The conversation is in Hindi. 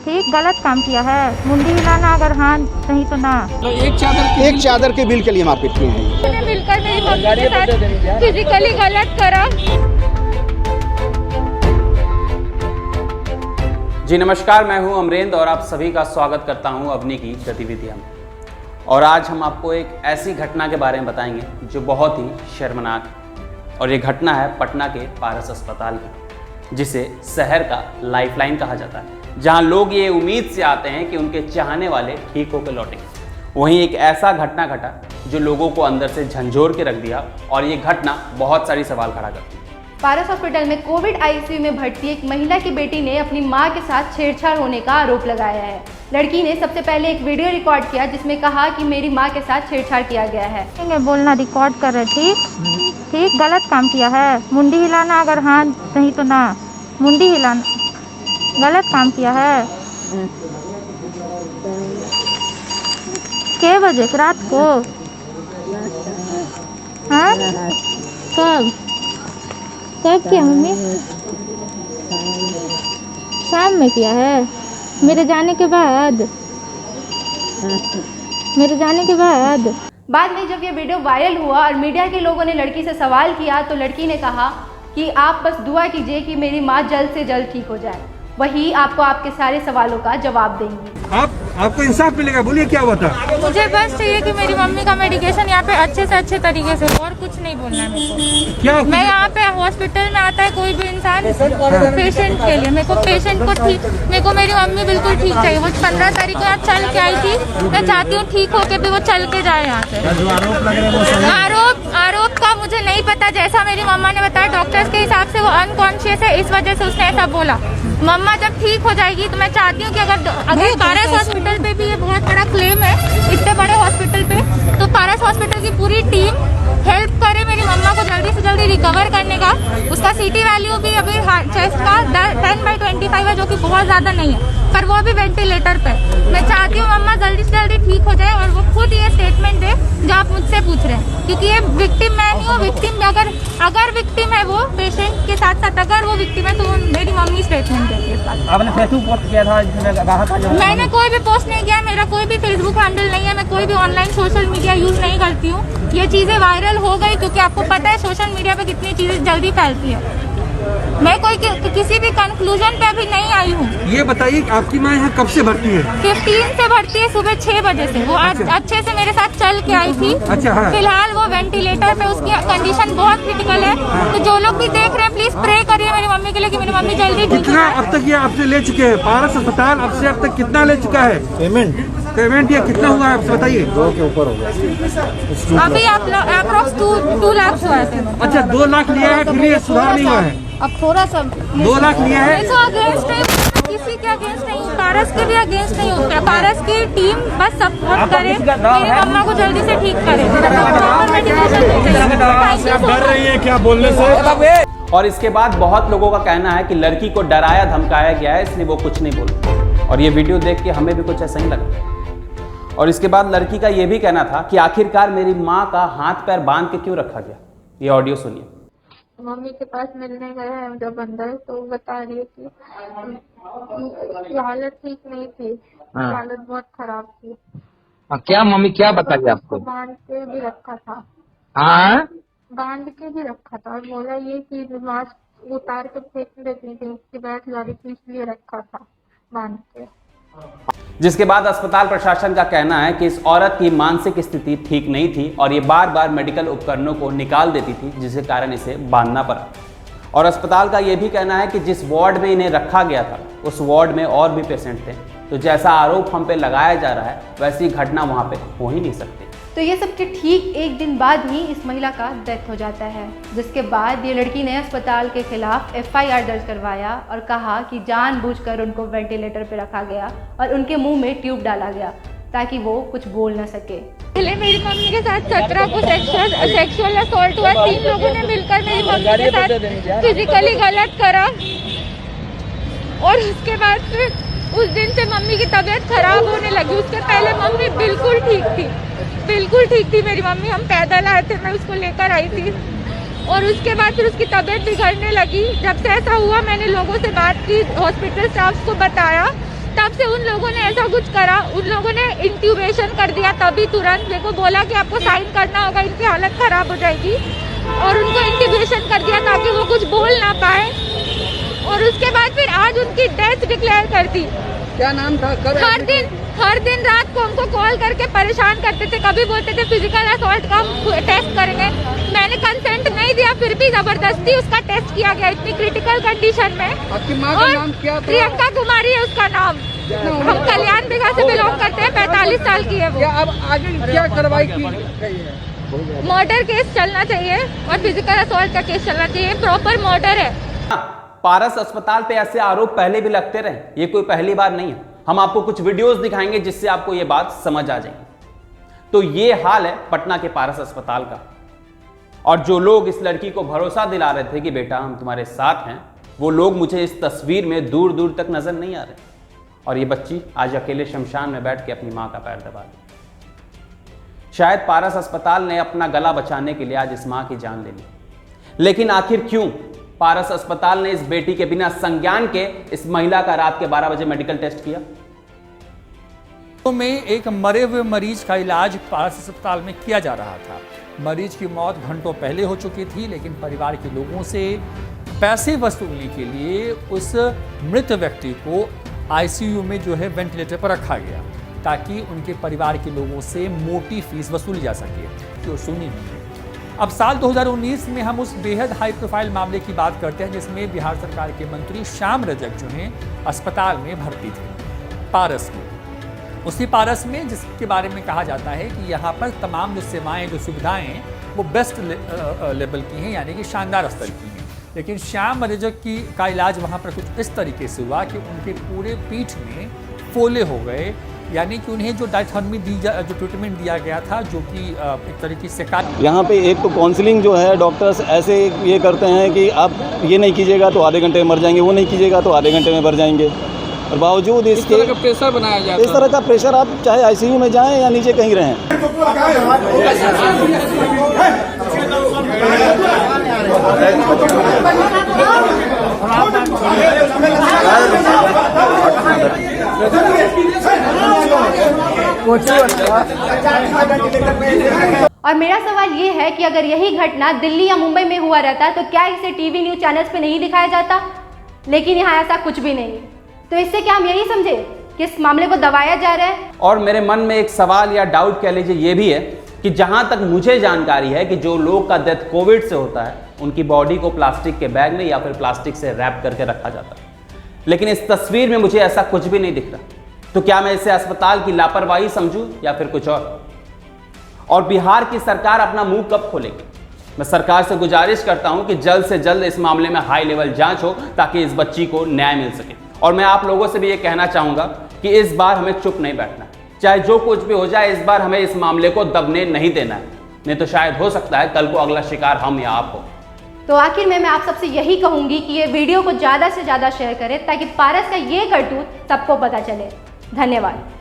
ठीक गलत काम किया है। मुंडी हिलाना अगर हाँ नहीं तो ना। एक चादर के बिल के लिए मारपीट किए हैं। मैंने मिलकर मेरी मम्मी के साथ फिजिकली गलत करा। जी नमस्कार, मैं हूं अमरेंद्र और आप सभी का स्वागत करता हूं अवनी की गतिविधियां में। और आज हम आपको एक ऐसी घटना के बारे में बताएंगे जो बहुत ही शर्मनाक है। और ये घटना है पटना के पारस अस्पताल की, जिसे शहर का लाइफलाइन कहा जाता है, जहां लोग ये उम्मीद से आते हैं कि उनके चाहने वाले ठीक होकर लौटेंगे। वहीं एक ऐसा घटना घटा जो लोगों को अंदर से झंझोर के रख दिया, और ये घटना बहुत सारी सवाल खड़ा करती है। पारस हॉस्पिटल में कोविड आईसीयू में भर्ती एक महिला की बेटी ने अपनी मां के साथ छेड़छाड़ होने का आरोप लगाया है। लड़की ने सबसे पहले एक वीडियो रिकॉर्ड किया जिसमें कहा कि मेरी मां के साथ छेड़छाड़ किया गया है। बोलना रिकॉर्ड कर रहे ठीक गलत काम किया है। मुंडी हिलाना अगर हाँ नहीं तो ना। मुंडी हिलाना गलत काम किया है। के बजे रात को? हाँ कब किया मम्मी? शाम में किया है। मेरे जाने के बाद बाद में जब ये वीडियो वायरल हुआ और मीडिया के लोगों ने लड़की से सवाल किया तो लड़की ने कहा कि आप बस दुआ कीजिए कि मेरी माँ जल्द से जल्द ठीक हो जाए, वही आपको आपके सारे सवालों का जवाब देंगी। आपको इंसाफ मिलेगा। बोलिए क्या हुआ था? मुझे बस चाहिए कि मेरी मम्मी का मेडिकेशन यहाँ पे अच्छे से अच्छे तरीके से, और कुछ नहीं बोलना है मेरे को। क्या मैं यहाँ पे हॉस्पिटल में आता है कोई भी इंसान पेशेंट के लिए, मेरे को पेशेंट को ठीक, मेरे को मेरी मम्मी बिल्कुल ठीक चाहिए। वो 15 तारीख को यहाँ चल के आई थी, मैं चाहती हूँ ठीक होके भी वो चल के जाए यहाँ से। आरोप का मुझे नहीं पता, जैसा मेरी मम्मा ने बताया डॉक्टर्स के हिसाब से वो अनकॉन्शियस है, इस वजह से उसने ऐसा बोला। मम्मा जब ठीक हो जाएगी तो मैं चाहती हूँ कि अगर पारस हॉस्पिटल पे भी ये बहुत बड़ा क्लेम है, इतने बड़े हॉस्पिटल पे, तो पारस हॉस्पिटल की पूरी टीम हेल्प करे मेरी मम्मा को जल्दी से जल्दी रिकवर करने का। उसका सीटी वैल्यू भी अभी चेस्ट का 10/25 है, जो कि बहुत ज़्यादा नहीं है, पर वो भी वेंटिलेटर पे। मैं चाहती हूँ मम्मा जल्दी से जल्दी ठीक हो जाए और वो खुद ये स्टेटमेंट दे जो आप मुझसे पूछ रहे हैं, क्योंकि ये विक्टिम मैं नहीं हूँ। विक्टिम अगर विक्टिम है वो पेशेंट के साथ साथ, अगर वो विक्टिम है तो मेरी मम्मी स्टेटमेंट देती है। आपने फेसबुक पोस्ट किया था जिसमें कहा था मैंने कोई भी पोस्ट नहीं किया, मेरा कोई भी फेसबुक हैंडल नहीं है, मैं कोई भी ऑनलाइन सोशल मीडिया यूज नहीं करती हूँ। ये चीजें वायरल हो गई क्योंकि आपको पता है सोशल मीडिया पे कितनी चीजें जल्दी फैलती है। मैं कोई किसी भी कंक्लूजन पे अभी नहीं आई हूँ। ये बताइए आपकी माँ यहाँ कब से भर्ती है? 15 से भर्ती है, सुबह 6 बजे से। वो अच्छे से मेरे साथ चल के आई थी। अच्छा, हाँ। फिलहाल वो वेंटिलेटर पे, उसकी कंडीशन बहुत क्रिटिकल है। तो जो लोग भी देख रहे हैं प्लीज प्रे करिए मेरी मम्मी के लिए कि मेरी मम्मी जल्दी ठीक हो कितना जाए। अब तक ये आपसे ले चुके हैं? पारस अस्पताल आपसे अब तक कितना ले चुका है? पेमेंट ये कितना हुआ है बताइए? 2 के ऊपर हो गया। अभी आप अप्रोक्स 2 लाख हुआ है। अच्छा, 2 लाख लिया है, फिर ये सुधार नहीं हुआ है? अब थोड़ा सा 2 लाख लिया है। तो अगेंस्ट नहीं, किसी के अगेंस्ट नहीं, पारस के भी अगेंस्ट नहीं होता। पारस की टीम बस सपोर्ट करे, मेरी मम्मा को जल्दी से ठीक करे। डर रही है क्या बोलने से? और इसके बाद बहुत लोगों का कहना है कि लड़की को डराया धमकाया गया है, इसलिए वो कुछ नहीं बोली। और ये वीडियो देख के हमें भी कुछ ऐसा ही लगा। और इसके बाद लड़की का ये भी कहना था कि आखिरकार मेरी माँ का हाथ पैर बांध के क्यों रखा गया। ये ऑडियो सुनिए। मम्मी के पास मिलने गए हैं जब अंदर, तो बता रही है कि हालत ठीक नहीं थी। हालत बहुत खराब थी। क्या मम्मी क्या बताइए आपको? बांध के भी रखा था। बांध के भी रखा था और बोला ये कि मास्क उतार के फेंक देती थी, उसकी बैठ जा रही थी, इसलिए रखा था बांध के। जिसके बाद अस्पताल प्रशासन का कहना है कि इस औरत की मानसिक स्थिति ठीक नहीं थी और ये बार बार मेडिकल उपकरणों को निकाल देती थी, जिसके कारण इसे बांधना पड़ा। और अस्पताल का ये भी कहना है कि जिस वार्ड में इन्हें रखा गया था उस वार्ड में और भी पेशेंट थे, तो जैसा आरोप हम पे लगाया जा रहा है वैसी घटना वहाँ पे हो ही नहीं सकती। तो ये सब के ठीक एक दिन बाद ही इस महिला का डेथ हो जाता है, जिसके बाद ये लड़की ने अस्पताल के खिलाफ FIR दर्ज करवाया और कहा कि जानबूझकर उनको वेंटिलेटर पे रखा गया और उनके मुंह में ट्यूब डाला गया ताकि वो कुछ बोल न सके। पहले मेरी मम्मी के साथ 17 को सेक्सुअल असॉल्ट हुआ। 3 लोगों ने मिलकर मेरी मम्मी के साथ फिजिकली गलत करा और उसके बाद फिर उस दिन से मम्मी की तबीयत खराब होने लगी। उसके पहले मम्मी बिल्कुल ठीक थी मेरी मम्मी। हम पैदल आए थे, मैं उसको लेकर आई थी और उसके बाद फिर उसकी तबीयत बिगड़ने लगी। जब से ऐसा हुआ मैंने लोगों से बात की, हॉस्पिटल स्टाफ को बताया, तब से लोगों ने ऐसा कुछ करा, उन लोगों ने इंट्यूबेशन कर दिया तभी तुरंत। मेरे को बोला कि आपको साइन करना होगा, इनकी हालत खराब हो जाएगी, और उनको इंट्यूबेशन कर दिया ताकि वो कुछ बोल ना पाए। और उसके बाद फिर आज उनकी डेथ डिक्लेयर कर दी। क्या नाम था? हर दिन रात को हमको कॉल करके परेशान करते थे। कभी बोलते थे फिजिकल असॉल्ट का टेस्ट करेंगे, मैंने कंसेंट नहीं दिया, फिर भी जबरदस्ती उसका टेस्ट किया गया इतनी क्रिटिकल कंडीशन में। आपकी माँ का नाम क्या था? प्रियंका कुमारी है उसका नाम। हम कल्याण बिघा से बिलोंग करते हैं, 45 साल की है वो। क्या अब आगे क्या कार्रवाई की गई है? मर्डर केस चलना चाहिए और फिजिकल असॉल्ट का केस चलना चाहिए, प्रॉपर मर्डर है। पारस अस्पताल पे ऐसे आरोप पहले भी लगते रहे, ये कोई पहली बार नहीं है। हम आपको कुछ वीडियोस दिखाएंगे जिससे आपको ये बात समझ आ जाएगी। तो ये हाल है पटना के पारस अस्पताल का, और जो लोग इस लड़की को भरोसा दिला रहे थे कि बेटा हम तुम्हारे साथ हैं, वो लोग मुझे इस तस्वीर में दूर दूर तक नजर नहीं आ रहे। और ये बच्ची आज अकेले शमशान में बैठ के अपनी मां का पैर दबा रही। शायद पारस अस्पताल ने अपना गला बचाने के लिए आज इस मां की जान ले ली, लेकिन आखिर क्यों पारस अस्पताल ने इस बेटी के बिना संज्ञान के इस महिला का रात के 12 बजे मेडिकल टेस्ट किया? में एक मरे हुए मरीज का इलाज पारस अस्पताल में किया जा रहा था। मरीज की मौत घंटों पहले हो चुकी थी, लेकिन परिवार के लोगों से पैसे वसूलने के लिए उस मृत व्यक्ति को आईसीयू में जो है वेंटिलेटर पर रखा गया, ताकि उनके परिवार के लोगों से मोटी फीस वसूली जा सके, जो सुनी नहीं। अब साल 2019 में हम उस बेहद हाई प्रोफाइल मामले की बात करते हैं जिसमें बिहार सरकार के मंत्री श्याम रजक जो हैं अस्पताल में भर्ती थे पारस में। उसी पारस में जिसके बारे में कहा जाता है कि यहाँ पर तमाम जो सेवाएं, जो सुविधाएं हैं वो बेस्ट लेवल की हैं, यानी कि शानदार स्तर की हैं। लेकिन श्याम रजक का इलाज वहाँ पर कुछ इस तरीके से हुआ कि उनके पूरे पीठ में फोले हो गए, यानी कि उन्हें जो डायथर्मी जो ट्रीटमेंट दिया गया था, जो कि एक तरीके से यहाँ पे एक तो काउंसलिंग जो है, डॉक्टर्स ऐसे ये करते हैं कि आप ये नहीं कीजिएगा तो आधे घंटे में मर जाएंगे, वो नहीं कीजिएगा तो आधे घंटे में मर जाएंगे। और बावजूद इसके इस तरह का प्रेशर बनाया जाता है। इस तरह का प्रेशर, आप चाहे आईसीयू में जाएं या नीचे कहीं रहें। और मेरा सवाल ये है कि अगर यही घटना दिल्ली या मुंबई में हुआ रहता तो क्या इसे टीवी न्यूज़ चैनल्स पे नहीं दिखाया जाता? लेकिन यहाँ ऐसा कुछ भी नहीं। तो इससे क्या हम यही समझे कि इस मामले को दबाया जा रहा है? और मेरे मन में एक सवाल या डाउट कह लीजिए ये भी है कि जहां तक मुझे जानकारी है कि जो लोग का डेथ कोविड से होता है, उनकी बॉडी को प्लास्टिक के बैग में या फिर प्लास्टिक से रैप करके रखा जाता है, लेकिन इस तस्वीर में मुझे ऐसा कुछ भी नहीं दिख रहा। तो क्या मैं इसे अस्पताल की लापरवाही समझूं या फिर कुछ और बिहार की सरकार अपना मुंह कब खोलेगी? मैं सरकार से गुजारिश करता हूं कि जल्द से जल्द इस मामले में हाई लेवल जांच हो ताकि इस बच्ची को न्याय मिल सके। और मैं आप लोगों से भी ये कहना चाहूंगा कि इस बार हमें चुप नहीं बैठना, चाहे जो कुछ भी हो जाए, इस बार हमें इस मामले को दबने नहीं देना है, नहीं तो शायद हो सकता है कल को अगला शिकार हम या आप हो। तो आखिर में मैं आप सबसे यही कहूंगी कि ये वीडियो को ज़्यादा से ज़्यादा शेयर करें ताकि पारस का ये करतूत सबको पता चले। धन्यवाद।